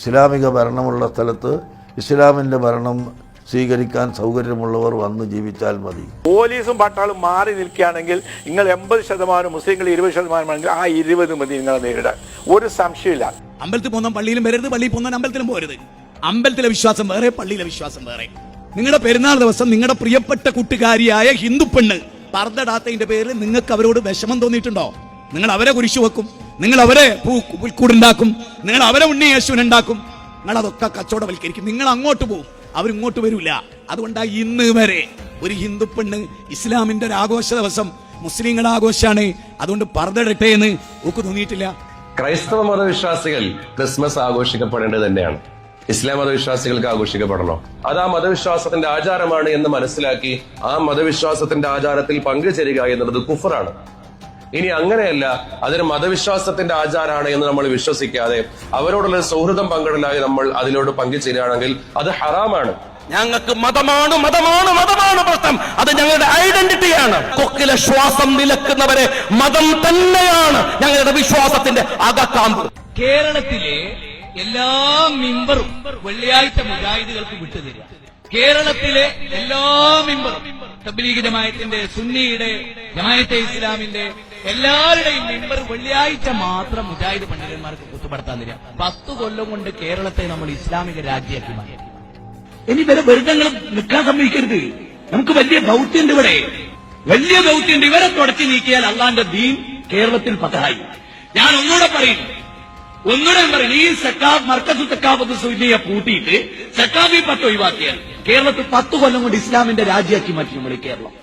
ഇസ്ലാമിക ഭരണമുള്ള സ്ഥലത്ത് ഇസ്ലാമിൻ്റെ ഭരണം സ്വീകരിക്കാൻ സൗകര്യമുള്ളവർ വന്ന് ജീവിച്ചാൽ മതി. പോലീസും പട്ടാളും മാറി നിൽക്കുകയാണെങ്കിൽ നിങ്ങൾ 80%, മുസ്ലിങ്ങൾ 20% ആണെങ്കിൽ ആ 20 മതി നിങ്ങളെ നേരിടാൻ. ഒരു സംശയമില്ല. അമ്പലത്തിൽ പോകുന്ന പള്ളിയിലും വരരുത്, പള്ളിയിൽ പോകുന്ന അമ്പലത്തിലും പോരുത്. അമ്പലത്തിലെ വിശ്വാസം വേറെ, പള്ളിയിലെ വിശ്വാസം വേറെ. നിങ്ങളുടെ പെരുന്നാൾ ദിവസം നിങ്ങളുടെ പ്രിയപ്പെട്ട കൂട്ടുകാരിയായ ഹിന്ദു പെണ്ണ് പർദ്ദടാത്തതിന്റെ പേരിൽ നിങ്ങൾക്ക് അവരോട് വിഷമം തോന്നിയിട്ടുണ്ടോ? നിങ്ങൾ അവരെ കുരിശു വെക്കും, നിങ്ങൾ അവരെ പുൽക്കൂടുണ്ടാക്കും, നിങ്ങൾ അവരെ ഉണ്ണി യേശുവിനുണ്ടാക്കും. നിങ്ങൾ അതൊക്കെ കച്ചവടവൽക്കരിക്കും. നിങ്ങൾ അങ്ങോട്ട് പോകും, അവരിങ്ങോട്ട് വരില്ല. അതുകൊണ്ടാണ് ഇന്ന് വരെ ഒരു ഹിന്ദു പെണ്ണ് ഇസ്ലാമിന്റെ ഒരു ആഘോഷ ദിവസം മുസ്ലിങ്ങളുടെ ആഘോഷമാണ്, അതുകൊണ്ട് പർദ്ദടട്ടെ എന്ന് ഒക്കെ തോന്നിയിട്ടില്ല. ക്രൈസ്തവ മതവിശ്വാസികൾ ക്രിസ്മസ് ആഘോഷിക്കപ്പെടേണ്ടത് തന്നെയാണ്. ഇസ്ലാം മതവിശ്വാസികൾക്ക് ആഘോഷിക്കപ്പെടണോ? അത് ആ മതവിശ്വാസത്തിന്റെ ആചാരമാണ് എന്ന് മനസ്സിലാക്കി ആ മതവിശ്വാസത്തിന്റെ ആചാരത്തിൽ പങ്കുചേരുക എന്നുള്ളത് കുഫറാണ്. ഇനി അങ്ങനെയല്ല, അതൊരു മതവിശ്വാസത്തിന്റെ ആചാരമാണ് എന്ന് നമ്മൾ വിശ്വസിക്കാതെ അവരോടുള്ള സൗഹൃദം പങ്കിടലായി നമ്മൾ അതിലോട് പങ്കുചേരുകയാണെങ്കിൽ അത് ഹറാമാണ്. ഞങ്ങൾക്ക് മതമാണ് മതമാണ് മതമാണ് പ്രശ്നം, അത് ഞങ്ങളുടെ ഐഡന്റിറ്റിയാണ്. കൊക്കിലെ ശ്വാസം നിലക്കുന്നവരെ മതം തന്നെയാണ് ഞങ്ങളുടെ വിശ്വാസത്തിന്റെ അകക്കാമ്പ്. കേരളത്തിലെ എല്ലാ മിമ്പറും വെള്ളിയാഴ്ച മുജാഹിദുകൾക്ക് വിട്ടുതരിക. കേരളത്തിലെ എല്ലാ മിമ്പറും തബ്ലീഗ് ജമാഅത്തിന്റെ, സുന്നിയുടെ, ജമാഅത്തെ ഇസ്ലാമിന്റെ എല്ലാവരുടെയും മിമ്പർ വെള്ളിയാഴ്ച മാത്രം മുജാഹിദ് പണ്ഡിതന്മാർക്ക് കുത്തുപെടുത്താൻ തരിക. 10 കൊല്ലം കൊണ്ട് കേരളത്തെ നമ്മൾ ഇസ്ലാമിക രാജ്യമാക്കി മാറ്റി. ഇനി ഇവരെ വെറുതെ നിൽക്കാൻ സമ്മതിക്കരുത്. നമുക്ക് വലിയ ദൗത്യമുണ്ട്, ഇവിടെ വലിയ ദൗത്യമുണ്ട്. ഇവരെ തുടച്ചു നീക്കിയാൽ അള്ളാന്റെ ദീൻ കേരളത്തിൽ പതായി. ഞാൻ ഒന്നുകൂടെ പറയുന്നു, ഈ മർക്കസു സക്കാഫത്ത് സുന്നിയെ പൂട്ടിയിട്ട് സക്കാഫി പത്ത് ഒഴിവാക്കിയാൽ കേരളത്തിൽ 10 കൊല്ലം കൊണ്ട് ഇസ്ലാമിന്റെ രാജ്യമാക്കി മാറ്റി നമ്മൾ കേരളം.